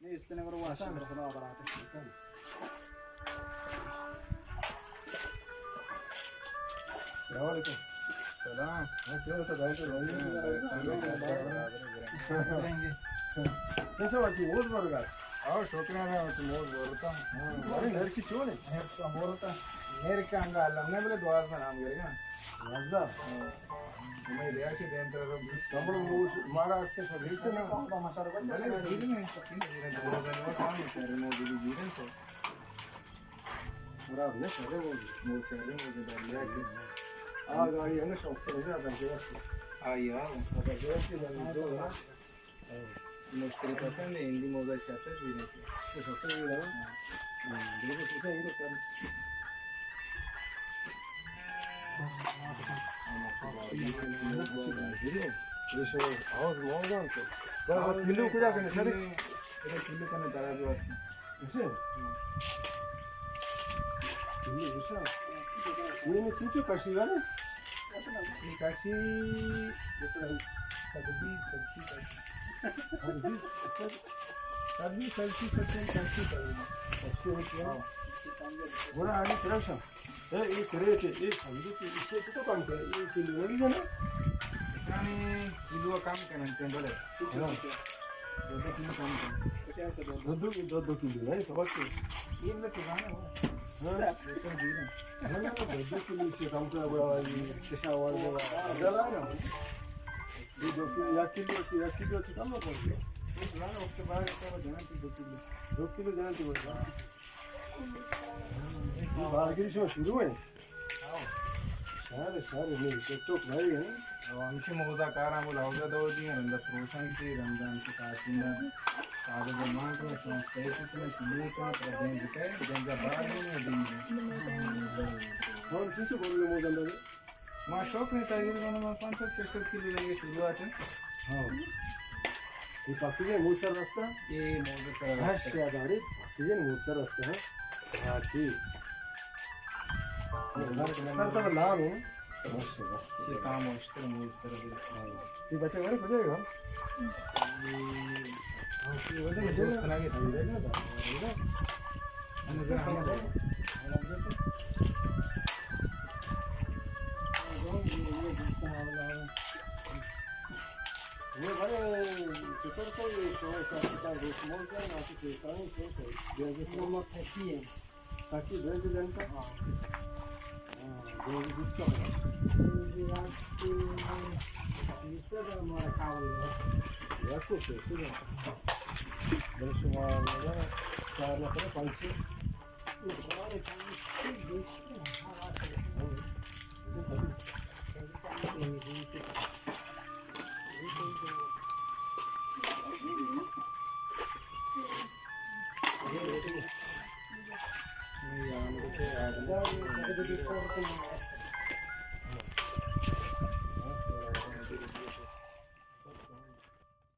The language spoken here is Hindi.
Ne istene var o aşağı tarafına aparat. Selamünaleyküm. Selam. Nasıl oldu da Rengi. कैसे बच्ची बहुत बरगा आओ छोकरा ने तो मोर बोलता अरे घर की चोर है नेर का बोलता नेर का अंगा हमने बोले द्वार का नाम करेगा राजदा मैं ले आके देन तरह कमर मारा हस्ते सब हिट ना मसाला बस भले जीरे में सकिन जीरे दो बनवा काम है रे मोर जीरे से खराब ने करे वो मोर से रे मोर दे ले आके आ गाड़ी है ना शौक से ज्यादा के बस आया अगर देर की दो ना मुश्किल पसंद है हिंदी मोबाइल से आता जीरे से शौक से ये ना देखो कैसे ये कर Решил, а вот молодой то. Да, пилю куда к нему, смотри. это пилю куда дорого. Где? Пилю, решил. Мне не чуть красиво, да? ये काशी जैसे सब्जी सब्जी सर्विस सब्जी सब्जी सब्जी काशी करेंगे अच्छे होते हैं बड़ा आगे प्रश्न है ये करे थे ये समझो कि इससे तो काम करे ये किलो लगी है ना इसरानी किलो काम करना है बोले दो किलो काम करना दो किलो है सबक के ये मतलब किराना हो हाँ लेकिन जीना ना ना दो किलो से काम कर बड़ा ये कैसा वाला जला ना ये दो किलो से काम ना कर किराना उसके बाद क्या देना तो 2 किलो देना तो बोल बारगिरी शो शुरू है सारे नहीं तो भाई है आमची मोदा कारा बोला होगा तो जी रंदा प्रोशन की रंदान की कासिंदा आगे जमान को स्टेट में किलो का प्रेजेंट है जंजा बाद में दिन और चिंचो बोल रहे मोदन दादा मां शौक नहीं चाहिए तो मैं 500-600 किलो लेके शुरू आते हाँ ये पाकी के मूसर रास्ता ये मोदा का हाँ शादारी ये मूसर रास्ता है हाँ ठीक करता है लाभ है ये काम होता है मोदा ये बच्चे वाले कुछ है ये वजह में दोस्त बना के दे देना अंदर हम ये बड़े कितर को ये तो का स्मॉल का ना तो कानी से ये जो मत है ताकि भेज देन का हां जो जिसका ये आपके इससे हमारा कावल है को से से बड़े शुमार लगा 4 लाख 500 ये हमारे काम से देखते हैं ये आम के आगे